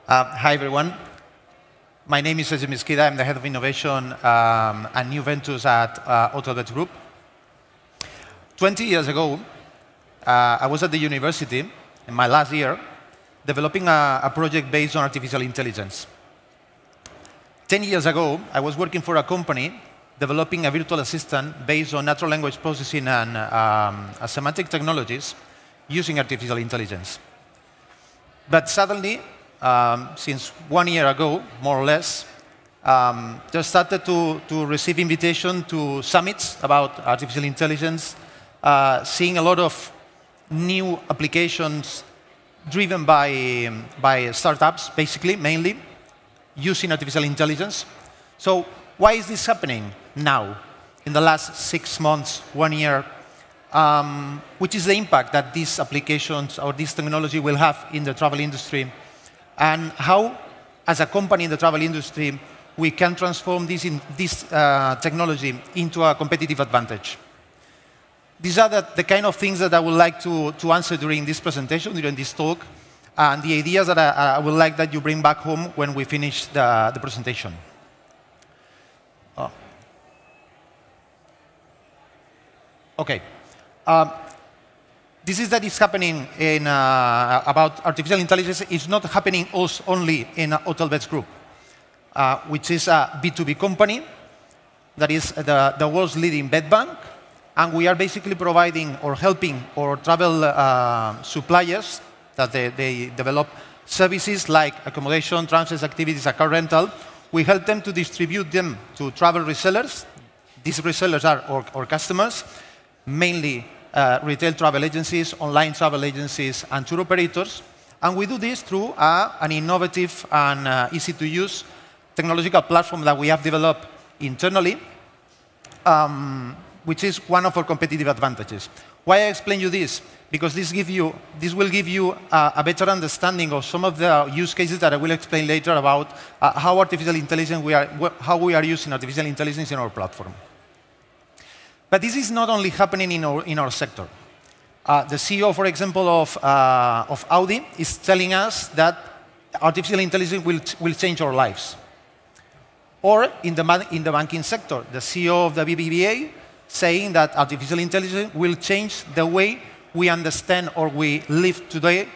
Hi, everyone. My name is Sergi Mesquida. I'm the head of innovation and new ventures at Hotelbeds Group. 20 years ago, I was at the university in my last year developing a project based on artificial intelligence. 10 years ago, I was working for a company developing a virtual assistant based on natural language processing and semantic technologies using artificial intelligence. But suddenly, since 1 year ago, more or less, just started to receive invitation to summits about artificial intelligence, seeing a lot of new applications driven by startups, basically, mainly, using artificial intelligence. So why is this happening now, in the last 6 months, 1 year? Which is the impact that these applications or this technology will have in the travel industry, and how, as a company in the travel industry, we can transform this technology into a competitive advantage. These are the kind of things that I would like to answer during this presentation, during this talk, and the ideas that I would like that you bring back home when we finish the presentation. Okay. This is that is happening about artificial intelligence. It's not happening only in Hotelbeds Group, which is a B2B company that is the world's leading bed bank. And we are basically providing or helping our travel suppliers that they develop services like accommodation, transfers, activities, a car rental. We help them to distribute them to travel resellers. These resellers are our customers, mainly retail travel agencies, online travel agencies, and tour operators. And we do this through an innovative and easy-to-use technological platform that we have developed internally, which is one of our competitive advantages. Why I explain you this? Because this will give you a better understanding of some of the use cases that I will explain later about how we are using artificial intelligence in our platform. But this is not only happening in our sector. The CEO, for example, of Audi is telling us that artificial intelligence will change our lives. Or in the banking sector, the CEO of the BBVA saying that artificial intelligence will change the way we understand or we live today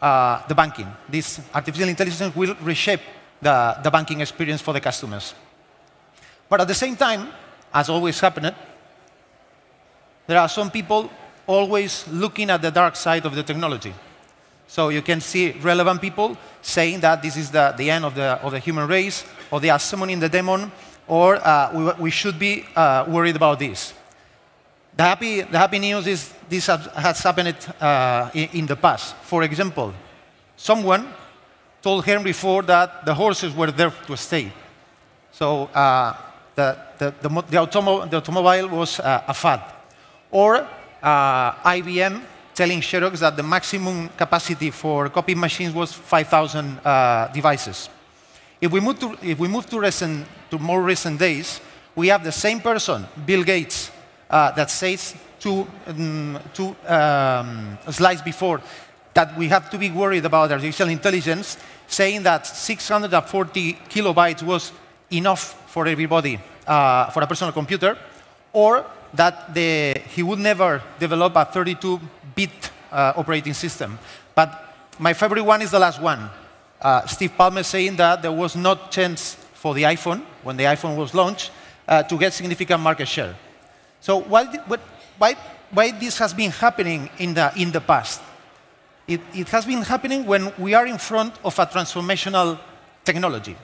the banking. This artificial intelligence will reshape the banking experience for the customers. But at the same time, as always happened, there are some people always looking at the dark side of the technology. So you can see relevant people saying that this is the end of the human race, or they are summoning the demon, or we should be worried about this. The happy news is this has happened in the past. For example, someone told Henry Ford that the horses were there to stay. So the automobile was a fad. Or IBM telling Xerox that the maximum capacity for copying machines was 5,000 devices. If we move to more recent days, we have the same person, Bill Gates, that says two slides before that we have to be worried about artificial intelligence, saying that 640 kilobytes was enough for everybody, for a personal computer, or that he would never develop a 32-bit operating system. But my favorite one is the last one. Steve Ballmer saying that there was no chance for the iPhone, when the iPhone was launched, to get significant market share. So why this has been happening in the past? It has been happening when we are in front of a transformational technology.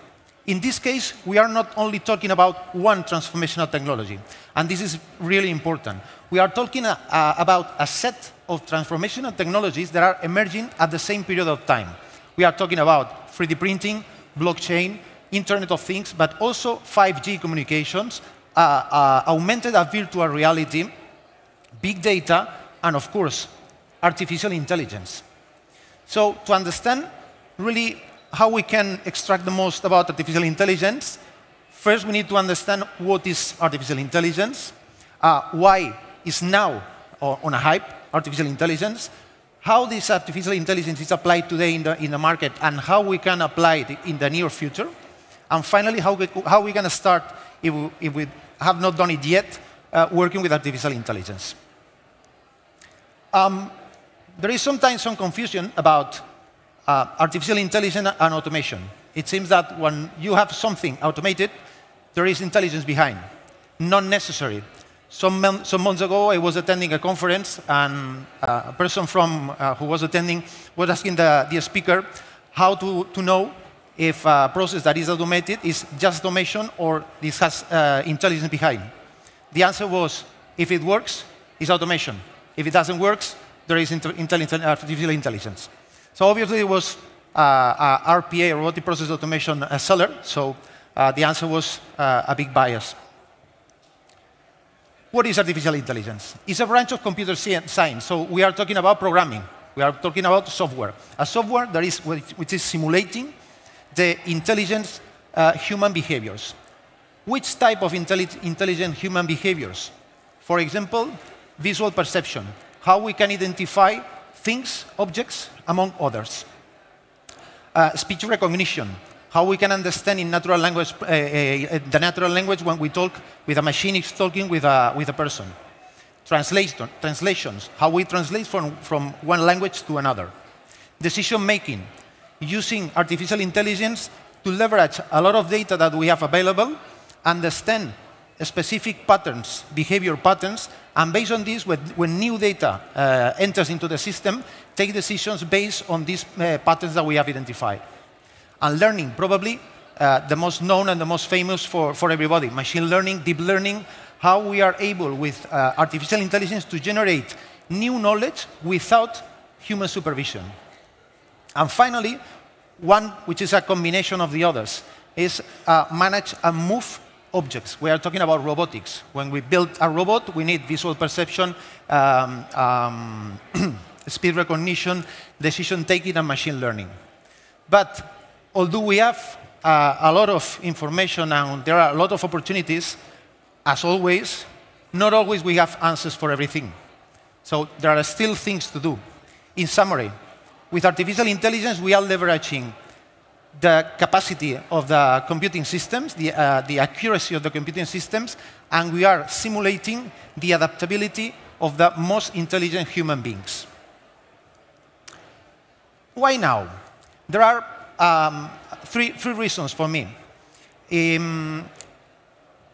In this case, we are not only talking about one transformational technology, and this is really important. We are talking about a set of transformational technologies that are emerging at the same period of time. We are talking about 3D printing, blockchain, Internet of Things, but also 5G communications, augmented and virtual reality, big data, and of course, artificial intelligence. So to understand really how we can extract the most about artificial intelligence, first we need to understand what is artificial intelligence, why is now on a hype artificial intelligence, how this artificial intelligence is applied today in the market and how we can apply it in the near future. And finally, how we can start, if we have not done it yet, working with artificial intelligence. There is sometimes some confusion about artificial intelligence and automation. It seems that when you have something automated, there is intelligence behind. Not necessary. Some months ago, I was attending a conference, and a person who was attending was asking the speaker how to know if a process that is automated is just automation or this has intelligence behind. The answer was, if it works, it's automation. If it doesn't work, there is artificial intelligence. So obviously, it was RPA, robotic process automation seller, so the answer was a big bias. What is artificial intelligence? It's a branch of computer science, so we are talking about programming. We are talking about software. A software that is, which is simulating the intelligent human behaviors. Which type of intelligent human behaviors? For example, visual perception, how we can identify things, objects, among others. Speech recognition, how we can understand in natural language, the natural language when we talk with a machine is talking with a person. Translations, how we translate from one language to another. Decision making, using artificial intelligence to leverage a lot of data that we have available, understand specific patterns, behavior patterns, and based on this, when new data enters into the system, take decisions based on these patterns that we have identified. And learning, probably the most known and the most famous for everybody. Machine learning, deep learning, how we are able with artificial intelligence to generate new knowledge without human supervision. And finally, one which is a combination of the others is manage and move objects. We are talking about robotics. When we build a robot, we need visual perception, speed recognition, decision taking, and machine learning. But although we have a lot of information and there are a lot of opportunities, as always, not always we have answers for everything. So there are still things to do. In summary, with artificial intelligence, we are leveraging the capacity of the computing systems, the accuracy of the computing systems, and we are simulating the adaptability of the most intelligent human beings. Why now? There are three reasons for me.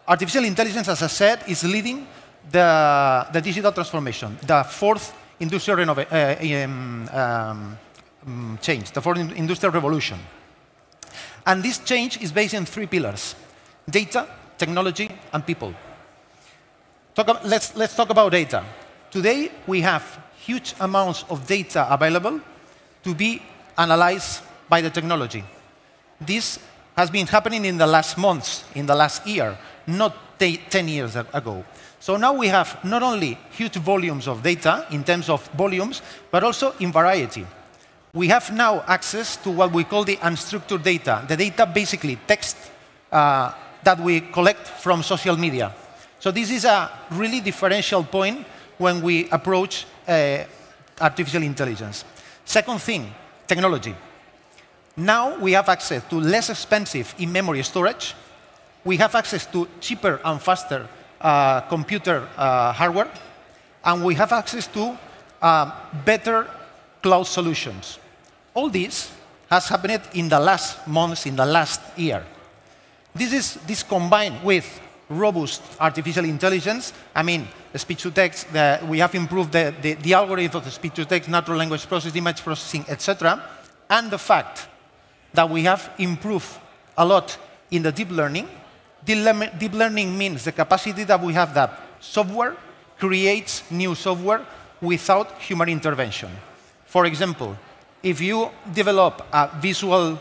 Artificial intelligence, as I said, is leading the digital transformation, the fourth industrial change, the fourth industrial revolution. And this change is based on three pillars: data, technology, and people. Let's talk about data. Today, we have huge amounts of data available to be analyzed by the technology. This has been happening in the last months, in the last year, not 10 years ago. So now we have not only huge volumes of data in terms of volumes, but also in variety. We have now access to what we call the unstructured data, the data basically text that we collect from social media. So this is a really differential point when we approach artificial intelligence. Second thing, technology. Now we have access to less expensive in-memory storage. We have access to cheaper and faster computer hardware. And we have access to better cloud solutions. All this has happened in the last months, in the last year. This combined with robust artificial intelligence, I mean, speech-to-text, we have improved the algorithm of the speech-to-text, natural language processing, image processing, etc., and the fact that we have improved a lot in the deep learning. Deep learning means the capacity that we have that software creates new software without human intervention. For example, if you develop a visual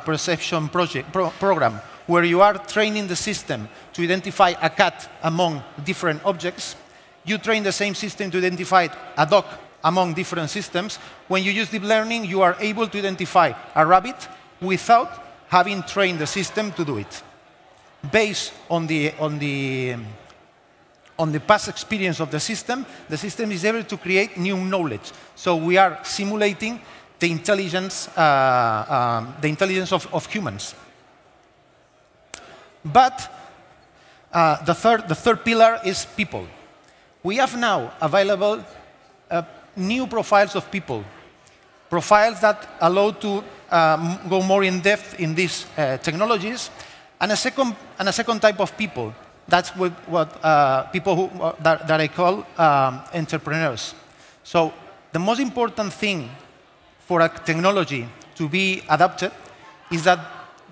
perception program where you are training the system to identify a cat among different objects, you train the same system to identify a dog among different systems. When you use deep learning, you are able to identify a rabbit without having trained the system to do it. Based on the on the past experience of the system is able to create new knowledge. So we are simulating the intelligence of humans. But the third pillar is people. We have now available new profiles of people, profiles that allow to go more in depth in these technologies, and a second type of people. That's what people that I call entrepreneurs. So the most important thing for a technology to be adopted is that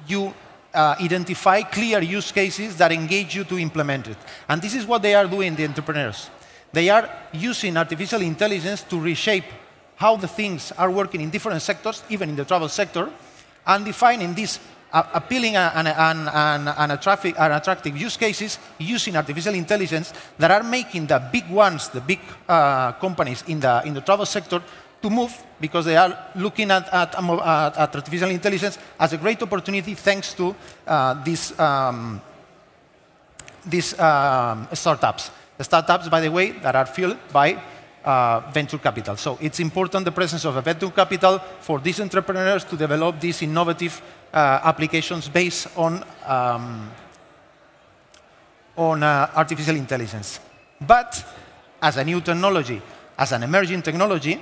you identify clear use cases that engage you to implement it. And this is what they are doing, the entrepreneurs. They are using artificial intelligence to reshape how the things are working in different sectors, even in the travel sector, and defining these appealing and attractive use cases using artificial intelligence that are making the big ones, the big companies in the travel sector, to move, because they are looking at artificial intelligence as a great opportunity thanks to these startups. The startups, by the way, that are fueled by venture capital. So it's important, the presence of a venture capital, for these entrepreneurs to develop these innovative applications based on artificial intelligence. But as a new technology, as an emerging technology,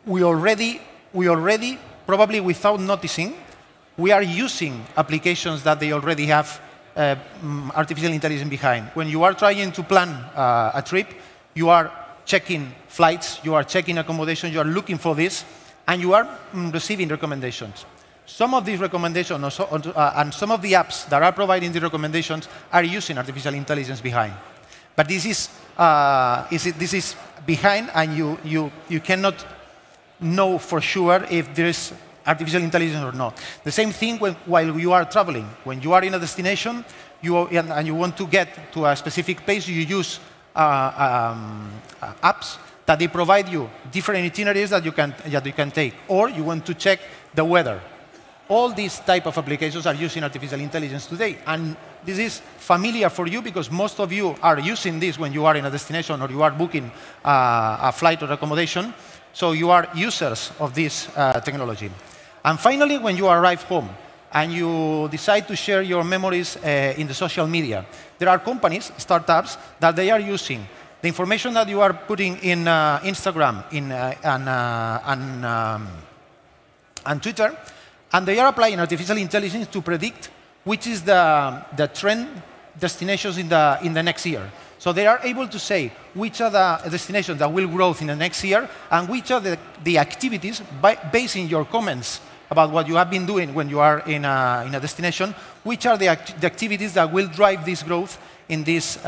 we already, probably without noticing, we are using applications that they already have artificial intelligence behind. When you are trying to plan a trip, you are checking flights, you are checking accommodation, you are looking for this, and you are receiving recommendations. Some of these recommendations and some of the apps that are providing the recommendations are using artificial intelligence behind. But this is behind, and you cannot know for sure if there is artificial intelligence or not. The same thing while you are traveling. When you are in a destination and you want to get to a specific place, you use apps that they provide you different itineraries that you can take, or you want to check the weather. All these type of applications are using artificial intelligence today, and this is familiar for you because most of you are using this when you are in a destination or you are booking a flight or accommodation, so you are users of this technology. And finally, when you arrive home and you decide to share your memories in the social media, there are companies, startups, that they are using the information that you are putting in Instagram and Twitter, and they are applying artificial intelligence to predict which is the trend destinations in the next year. So they are able to say which are the destinations that will grow in the next year, and which are the activities, based on your comments about what you have been doing when you are in a destination, which are the activities that will drive this growth in these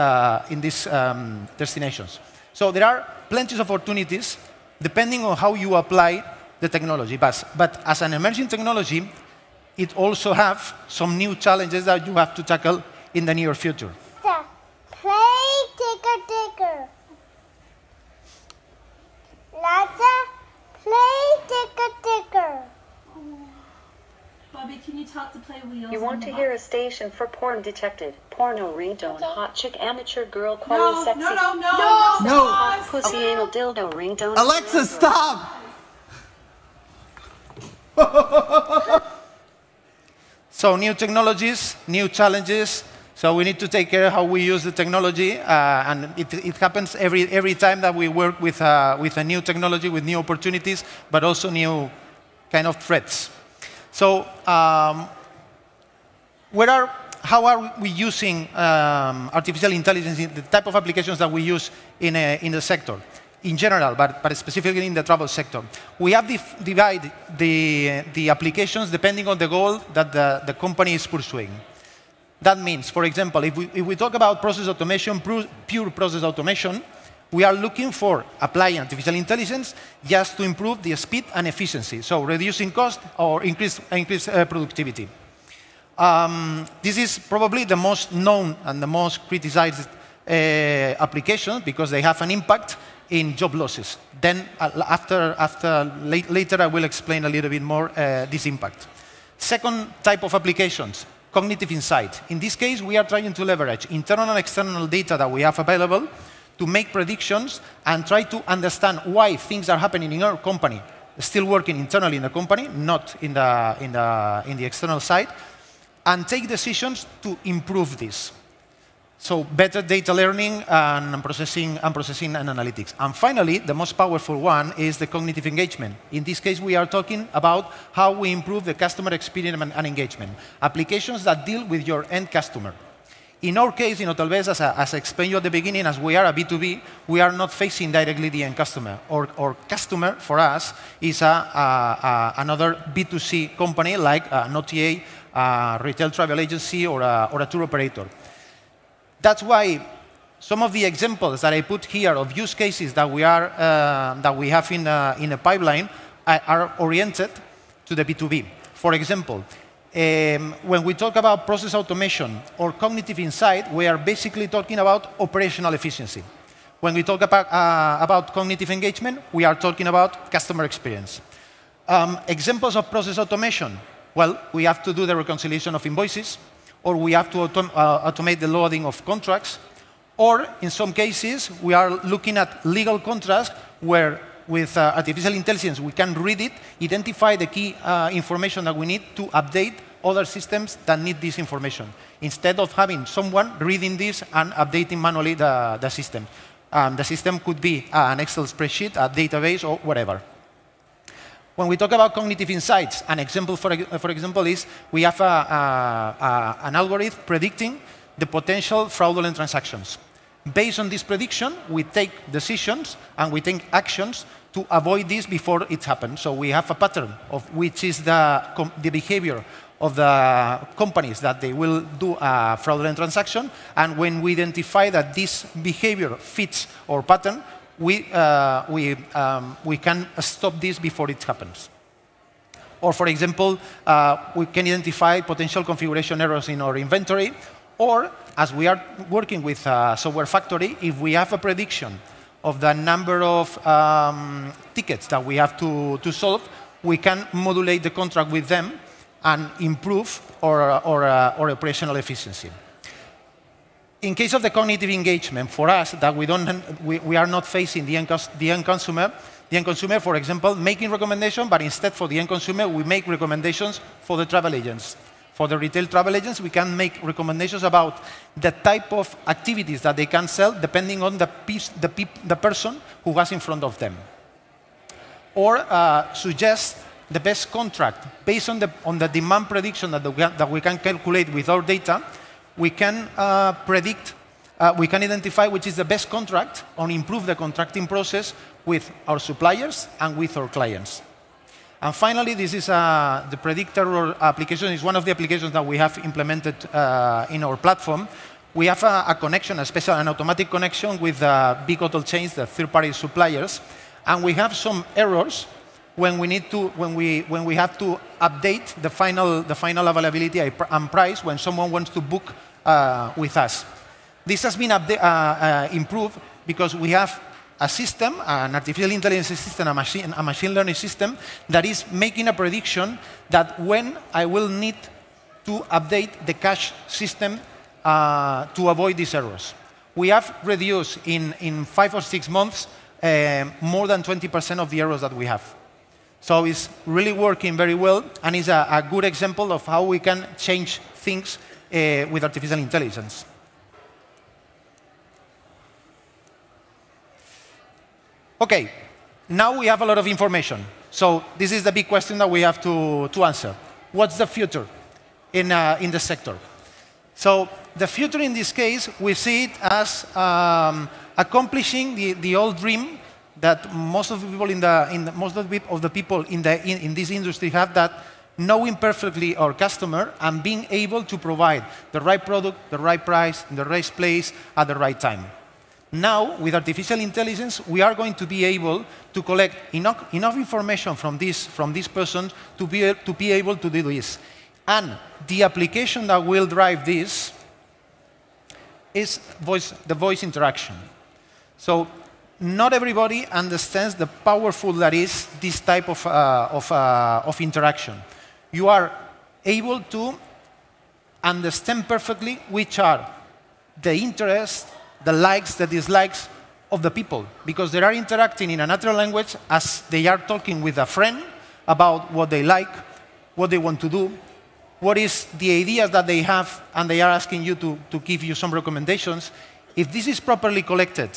destinations. So there are plenty of opportunities depending on how you apply the technology. But as an emerging technology, it also has some new challenges that you have to tackle in the near future. Play ticker. Lata, play ticker. Bobby, can you tap the play wheels? You want to hear a station for porn detected. Porno ringtone, hot chick, amateur girl, quality, sexy. No. Hot pussy, anal dildo ringtone. Alexa, stop! So new technologies, new challenges. So we need to take care of how we use the technology, and it happens every time that we work with a new technology, with new opportunities, but also new kind of threats. So how are we using artificial intelligence in the type of applications that we use in the sector in general, but specifically in the travel sector? We have divided the applications depending on the goal that the company is pursuing. That means, for example, if we talk about process automation, pure process automation, we are looking for applying artificial intelligence just to improve the speed and efficiency, so reducing cost or increase productivity. This is probably the most known and the most criticized application because they have an impact in job losses. Then later I will explain a little bit more this impact. Second type of applications, cognitive insight. In this case, we are trying to leverage internal and external data that we have available to make predictions and try to understand why things are happening in our company, still working internally in the company, not in the external side, and take decisions to improve this. So better data learning and processing and analytics. And finally, the most powerful one is the cognitive engagement. In this case, we are talking about how we improve the customer experience and engagement. Applications that deal with your end customer. In our case, in Hotelbeds, as I explained you at the beginning, as we are a B2B, we are not facing directly the end customer. Our customer, for us, is another B2C company like an OTA, retail travel agency, or a tour operator. That's why some of the examples that I put here of use cases that we have in a pipeline are oriented to the B2B. For example, when we talk about process automation or cognitive insight, we are basically talking about operational efficiency. When we talk about cognitive engagement, we are talking about customer experience. Examples of process automation. Well, we have to do the reconciliation of invoices, or we have to automate the loading of contracts, or in some cases, we are looking at legal contracts where with artificial intelligence, we can read it, identify the key information that we need to update other systems that need this information, instead of having someone reading this and updating manually the system. The system could be an Excel spreadsheet, a database, or whatever. When we talk about cognitive insights, an example, for example, is we have an algorithm predicting the potential fraudulent transactions. Based on this prediction, we take decisions and we take actions to avoid this before it happens. So we have a pattern of which is the behavior of the companies that they will do a fraudulent transaction. And when we identify that this behavior fits our pattern, we can stop this before it happens. Or, for example, we can identify potential configuration errors in our inventory. Or, as we are working with Software Factory, if we have a prediction of the number of tickets that we have to solve, we can modulate the contract with them and improve our operational efficiency. In case of the cognitive engagement, for us, that we are not facing the end consumer, for example, making recommendations, but instead for the end consumer, we make recommendations for the travel agents. For the retail travel agents, we can make recommendations about the type of activities that they can sell depending on the person who was in front of them. Or suggest the best contract. Based on the demand prediction that we can calculate with our data, we can we can identify which is the best contract or improve the contracting process with our suppliers and with our clients. And finally, this is the predictor application. Is one of the applications that we have implemented in our platform. We have a connection, an automatic connection with big hotel chains, the third-party suppliers, and we have some errors when we have to update the final availability and price when someone wants to book with us. This has been improved because we have a system, an artificial intelligence system, a machine learning system that is making a prediction that when I will need to update the cash system to avoid these errors. We have reduced in 5 or 6 months more than 20% of the errors that we have. So it's really working very well, and is a good example of how we can change things with artificial intelligence. OK, now we have a lot of information. So this is the big question that we have to answer. What's the future in the sector? So the future in this case, we see it as accomplishing the old dream that most of the people in this industry have, that knowing perfectly our customer and being able to provide the right product, the right price, in the right place, at the right time. Now, with artificial intelligence, we are going to be able to collect enough information from this person to be able to do this. And the application that will drive this is the voice interaction. So not everybody understands the powerful that is this type of interaction. You are able to understand perfectly which are the interests, the likes, the dislikes of the people, because they are interacting in a natural language as they are talking with a friend about what they like, what they want to do, what is the ideas that they have, and they are asking you to give you some recommendations. If this is properly collected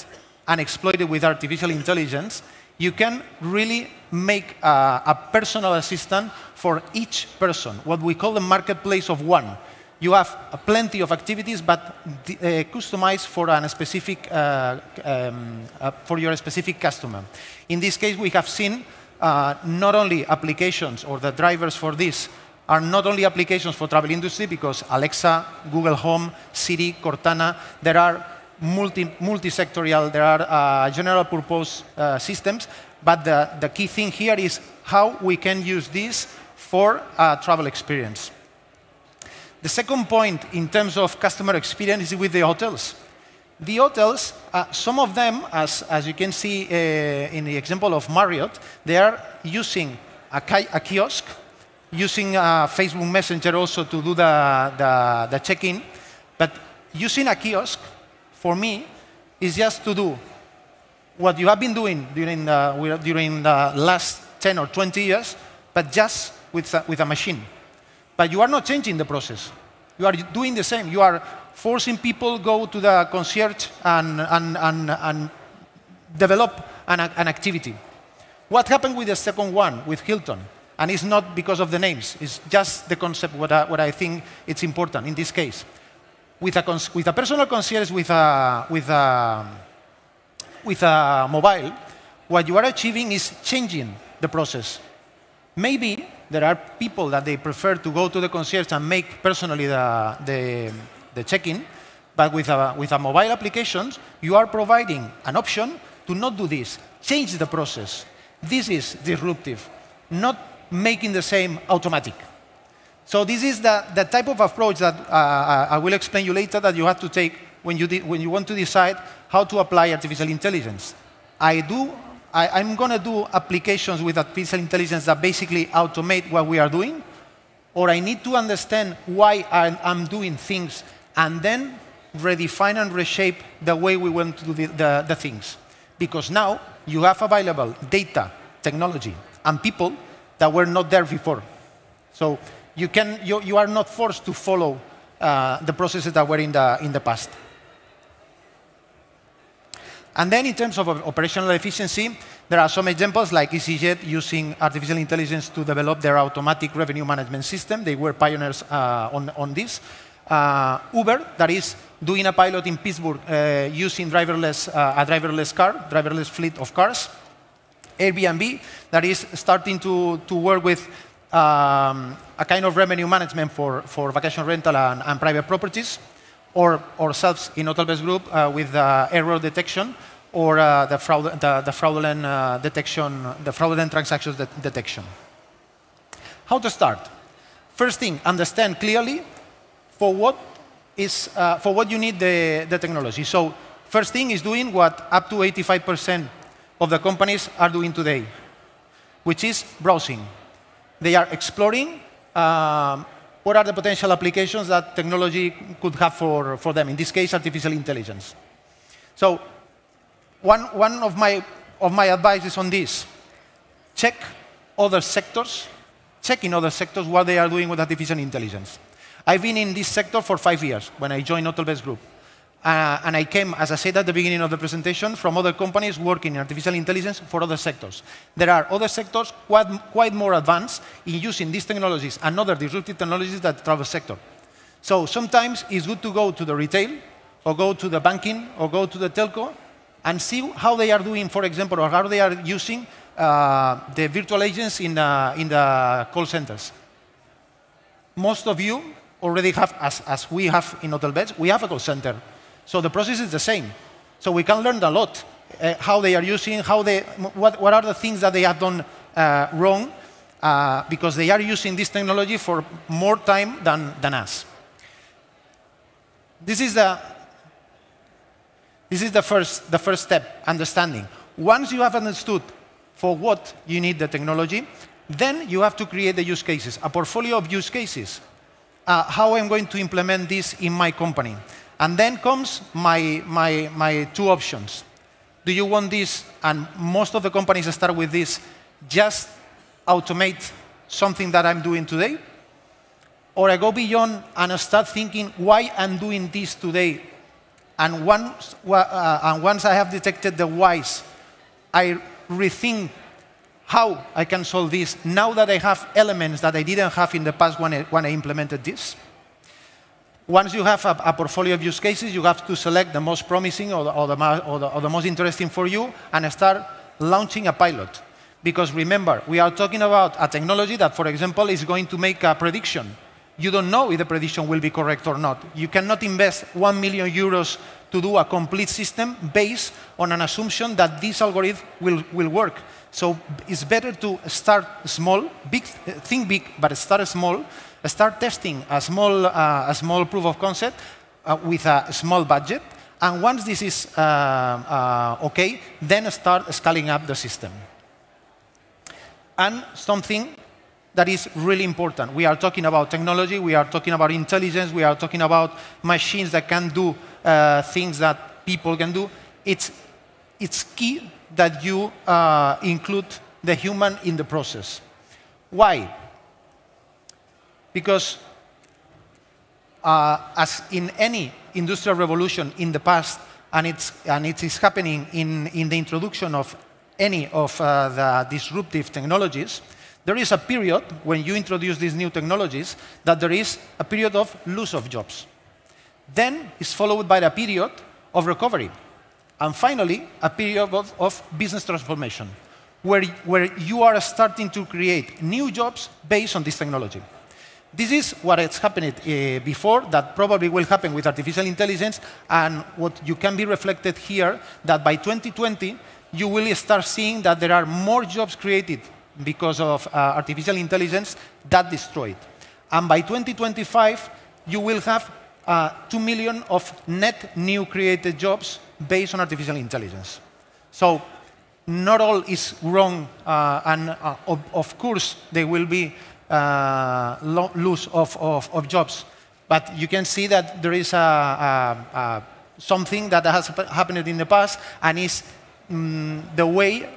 and exploited with artificial intelligence, you can really make a personal assistant for each person, what we call the marketplace of one. You have plenty of activities, but customized for a specific, for your specific customer. In this case, we have seen not only applications, or the drivers for this are not only applications for travel industry, because Alexa, Google Home, Siri, Cortana, there are multi-sectorial, there are general purpose systems, but the key thing here is how we can use this for a travel experience. The second point in terms of customer experience is with the hotels. The hotels, some of them, as you can see in the example of Marriott, they are using a kiosk, using Facebook Messenger also to do the check-in. But using a kiosk, for me, is just to do what you have been doing during the last 10 or 20 years, but just with a machine. But you are not changing the process. You are doing the same. You are forcing people go to the concierge and develop an activity. What happened with the second one, with Hilton? And it's not because of the names. It's just the concept, what I think it's important in this case. With a personal concierge with a mobile, what you are achieving is changing the process. Maybe there are people that they prefer to go to the concierge and make personally the check-in, but with a mobile application, you are providing an option to not do this, change the process. This is disruptive, not making the same automatic. So this is the type of approach that I will explain you later that you have to take when you want to decide how to apply artificial intelligence. I'm going to do applications with artificial intelligence that basically automate what we are doing, or I need to understand why I'm doing things and then redefine and reshape the way we want to do the things. Because now you have available data, technology, and people that were not there before. So you are not forced to follow the processes that were in the past. And then in terms of operational efficiency, there are some examples like EasyJet using artificial intelligence to develop their automatic revenue management system. They were pioneers on this. Uber, that is doing a pilot in Pittsburgh using a driverless fleet of cars. Airbnb, that is starting to work with a kind of revenue management for vacation rental and private properties, or ourselves in Hotelbeds Group with error detection or the fraudulent detection, the fraudulent transactions detection. How to start? First thing, understand clearly for what you need the technology. So first thing is doing what up to 85% of the companies are doing today, which is browsing. They are exploring what are the potential applications that technology could have for them, in this case, artificial intelligence. So one of my advices on this, check other sectors, check in other sectors what they are doing with artificial intelligence. I've been in this sector for 5 years when I joined Hotelbeds Group. And I came, as I said at the beginning of the presentation, from other companies working in artificial intelligence for other sectors. There are other sectors quite more advanced in using these technologies and other disruptive technologies than the travel sector. So sometimes it's good to go to the retail, or go to the banking, or go to the telco, and see how they are doing, for example, or how they are using the virtual agents in the call centers. Most of you already have, as we have in Hotelbeds, we have a call center. So the process is the same. So we can learn a lot, how they are using, what are the things that they have done wrong, because they are using this technology for more time than us. This is the first step, understanding. Once you have understood for what you need the technology, then you have to create the use cases, a portfolio of use cases. how I'm going to implement this in my company. And then comes my two options. Do you want this, and most of the companies start with this, just automate something that I'm doing today? Or I go beyond and I start thinking why I'm doing this today. And once I have detected the whys, I rethink how I can solve this now that I have elements that I didn't have in the past when I implemented this. Once you have a portfolio of use cases, you have to select the most promising or the most interesting for you and start launching a pilot. Because remember, we are talking about a technology that, for example, is going to make a prediction. You don't know if the prediction will be correct or not. You cannot invest 1 million euros to do a complete system based on an assumption that this algorithm will work. So it's better to start small, think big, but start small. Start testing a small proof of concept with a small budget. And once this is OK, then start scaling up the system. And something that is really important. We are talking about technology, we are talking about intelligence, we are talking about machines that can do things that people can do. It's key that you include the human in the process. Why? Because as in any industrial revolution in the past, and it is happening in the introduction of any of the disruptive technologies, there is a period when you introduce these new technologies that there is a period of loss of jobs. Then it's followed by a period of recovery. And finally, a period of business transformation, where you are starting to create new jobs based on this technology. This is what has happened before, that probably will happen with artificial intelligence, and what you can be reflected here, that by 2020, you will start seeing that there are more jobs created because of artificial intelligence that destroyed. And by 2025, you will have 2 million of net new created jobs based on artificial intelligence. So not all is wrong, and of course, there will be loss of jobs. But you can see that there is something that has happened in the past, and is the way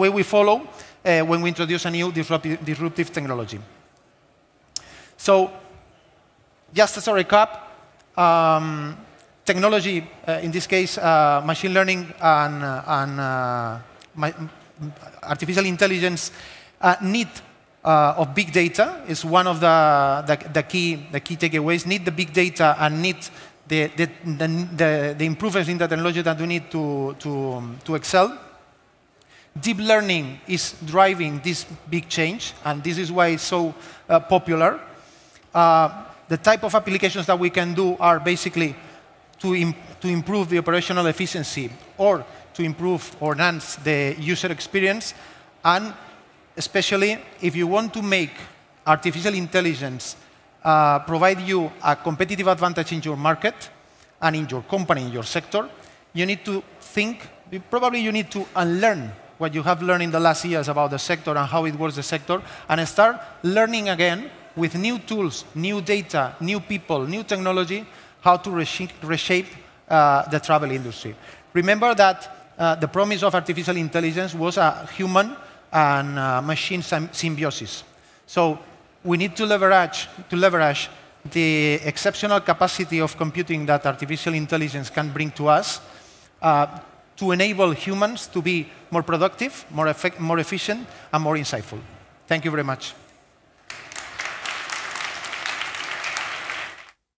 we follow when we introduce a new disruptive technology. So, just as a recap, technology, in this case, machine learning and artificial intelligence, need of big data is one of the key takeaways. Need the big data and need the improvements in the technology that we need to excel. Deep learning is driving this big change, and this is why it's so popular. The type of applications that we can do are basically to improve the operational efficiency, or to improve or enhance the user experience, and especially if you want to make artificial intelligence provide you a competitive advantage in your market and in your company, in your sector, you need to think, probably you need to unlearn what you have learned in the last years about the sector and how it works the sector, and start learning again with new tools, new data, new people, new technology, how to reshape the travel industry. Remember that the promise of artificial intelligence was a human and machine symbiosis. So we need to leverage the exceptional capacity of computing that artificial intelligence can bring to us to enable humans to be more productive, more efficient, and more insightful. Thank you very much.